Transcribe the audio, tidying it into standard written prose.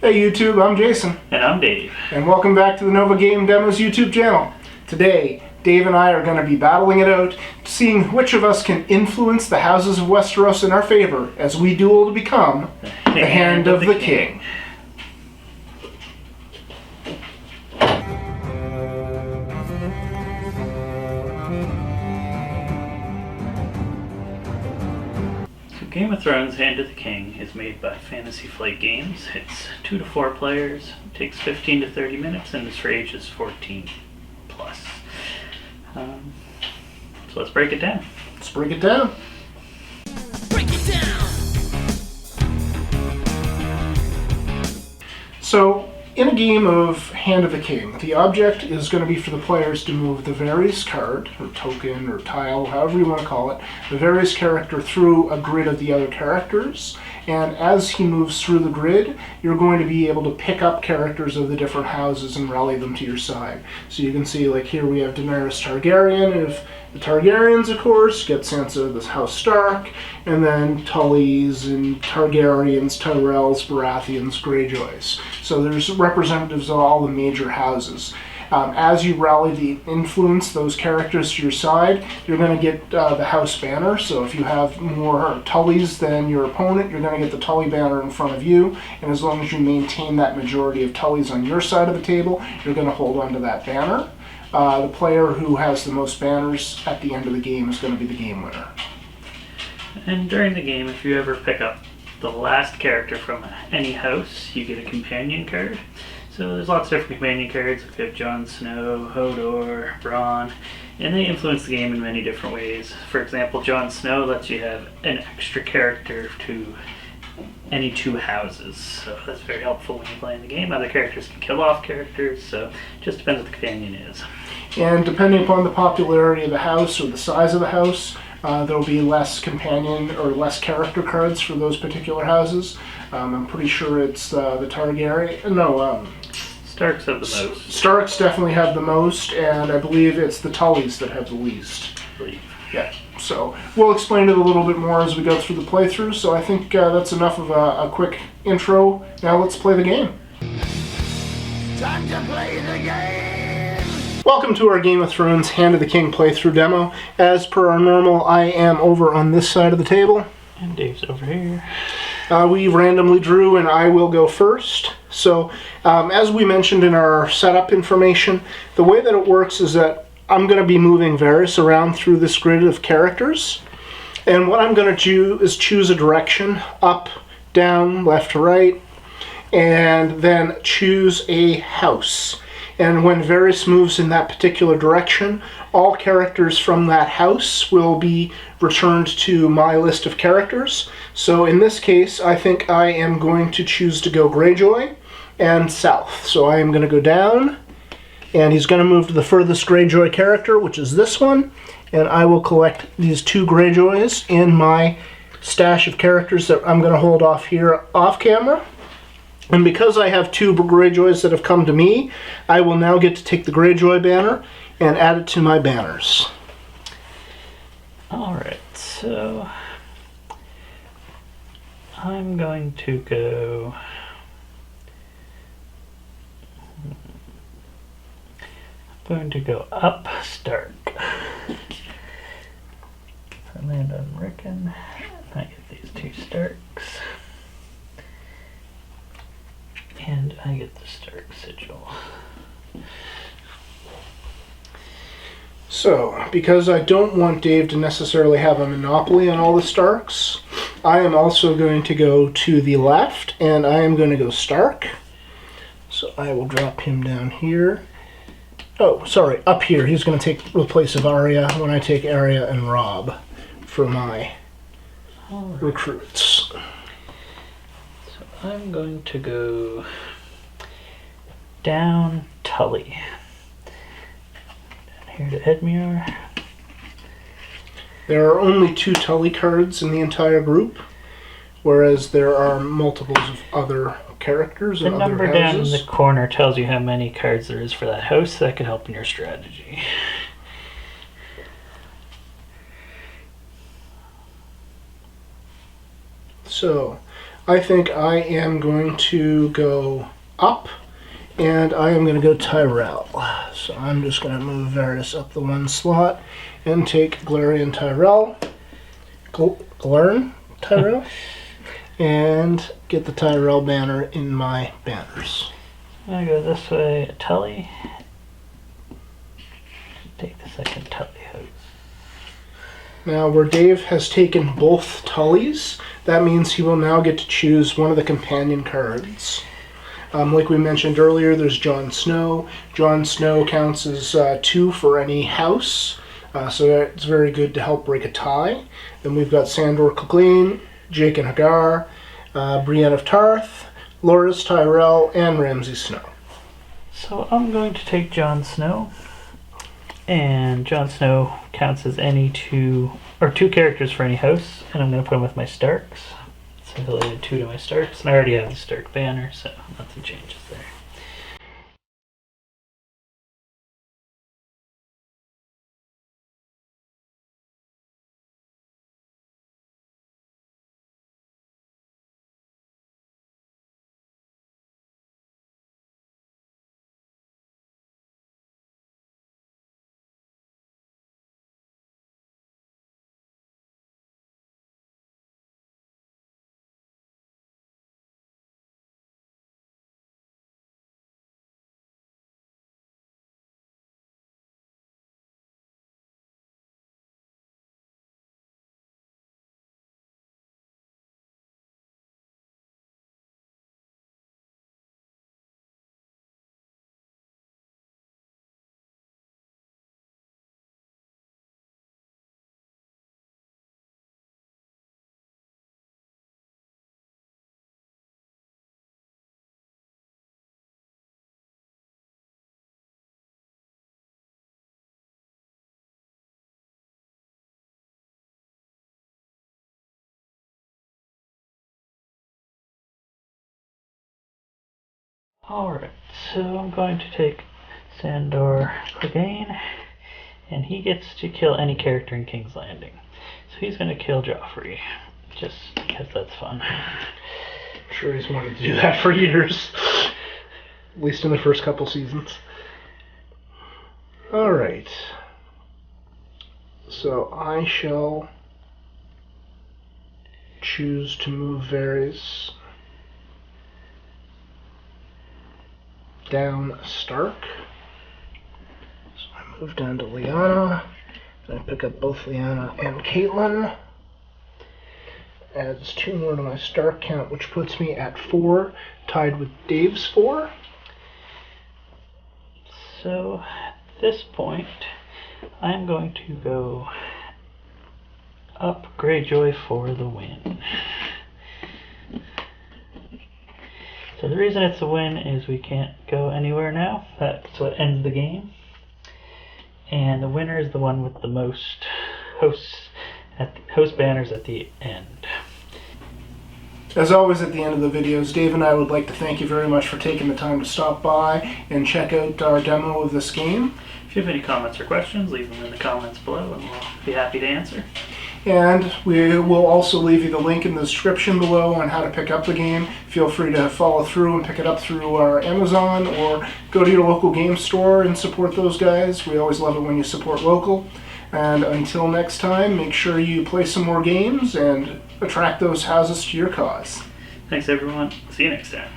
Hey YouTube, I'm Jason. And I'm Dave. And welcome back to the Nova Game Demos YouTube channel. Today, Dave and I are going to be battling it out, seeing which of us can influence the houses of Westeros in our favor as we duel to become the Hand of the King. Game of Thrones Hand of the King is made by Fantasy Flight Games. It's 2 to 4 players, takes 15 to 30 minutes, and is for ages 14 plus. So let's break it down. Let's break it down. Break it down. So, in a game of Hand of the King, the object is going to be for the players to move the Varys card, or token, or tile, however you want to call it, the Varys character through a grid of the other characters. And as he moves through the grid, you're going to be able to pick up characters of the different houses and rally them to your side. So you can see, like here we have Daenerys Targaryen. If the Targaryens, of course, get Sansa of the House Stark, and then Tullys and Targaryens, Tyrells, Baratheons, Greyjoys. So there's representatives of all the major houses. As you rally the influence those characters to your side, you're going to get the house banner. So if you have more Tullys than your opponent, you're going to get the Tully banner in front of you. And as long as you maintain that majority of Tullys on your side of the table, you're going to hold on to that banner. The player who has the most banners at the end of the game is going to be the game winner. And during the game, if you ever pick up the last character from any house, you get a companion card. So there's lots of different companion cards. We have Jon Snow, Hodor, Bronn, and they influence the game in many different ways. For example, Jon Snow lets you have an extra character to any two houses, so that's very helpful when you're playing the game. Other characters can kill off characters, so it just depends what the companion is. And depending upon the popularity of the house or the size of the house, there'll be less companion or less character cards for those particular houses. I'm pretty sure it's the Targaryen. No, Starks have the most. Starks definitely have the most, and I believe it's the Tullys that have the least. I believe. Yeah. So we'll explain it a little bit more as we go through the playthrough. So I think that's enough of a quick intro. Now let's play the game. Time to play the game. Welcome to our Game of Thrones Hand of the King playthrough demo. As per our normal, I am over on this side of the table. And Dave's over here. We randomly drew, and I will go first. So, as we mentioned in our setup information, the way that it works is that I'm going to be moving Varys around through this grid of characters. And what I'm going to do is choose a direction, up, down, left to right, and then choose a house. And when Varys moves in that particular direction, all characters from that house will be returned to my list of characters. So in this case, I think I am going to choose to go Greyjoy and south. So I am going to go down, and he's going to move to the furthest Greyjoy character, which is this one. And I will collect these 2 Greyjoys in my stash of characters that I'm going to hold off here off camera. And because I have 2 Greyjoys that have come to me, I will now get to take the Greyjoy banner and add it to my banners. Alright, so I'm going to go... up Stark. I land on Rickon. I get these 2 Starks. And I get the Stark sigil. So, because I don't want Dave to necessarily have a monopoly on all the Starks, I am also going to go to the left, and I am going to go Stark. So I will drop him down here. Oh, sorry, up here. He's going to take the place of Arya when I take Arya and Robb for my recruits. So I'm going to go down Tully. Down here to Edmure. There are only 2 Tully cards in the entire group, whereas there are multiples of other characters The and other number down in houses. the corner tells you how many cards there is for that house. That could help in your strategy. So, I think I am going to go up, and I am going to go Tyrell. So I'm just going to move Varys up the one slot and take Galarian Tyrell, Galern Tyrell, and get the Tyrell banner in my banners. I'm gonna go this way, Tully. Take the second Tully house. Now, where Dave has taken both Tullys, that means he will now get to choose one of the companion cards. Like we mentioned earlier, there's Jon Snow. Jon Snow counts as 2 for any house, so that's very good to help break a tie. Then we've got Sandor Clegane, Jaqen H'ghar, Brienne of Tarth, Loras Tyrell, and Ramsay Snow. So I'm going to take Jon Snow. And Jon Snow counts as any two characters for any house, and I'm going to put him with my Starks. So he'll add 2 to my Starks, and I already have the Stark banner, so nothing changes there. Alright, so I'm going to take Sandor Clegane, and he gets to kill any character in King's Landing. So he's going to kill Joffrey, just because that's fun. I'm sure he's wanted to do that for years, at least in the first couple seasons. Alright, so I shall choose to move Varys down Stark. So I move down to Lyanna, and I pick up both Lyanna and Caitlyn. Adds 2 more to my Stark count, which puts me at 4, tied with Dave's 4. So at this point, I'm going to go up Greyjoy for the win. So the reason it's a win is we can't go anywhere now. That's what ends the game. And the winner is the one with the most host banners at the end. As always at the end of the videos, Dave and I would like to thank you very much for taking the time to stop by and check out our demo of this game. If you have any comments or questions, leave them in the comments below and we'll be happy to answer. And we will also leave you the link in the description below on how to pick up the game. Feel free to follow through and pick it up through our Amazon, or go to your local game store and support those guys. We always love it when you support local. And until next time, make sure you play some more games and attract those houses to your cause. Thanks everyone. See you next time.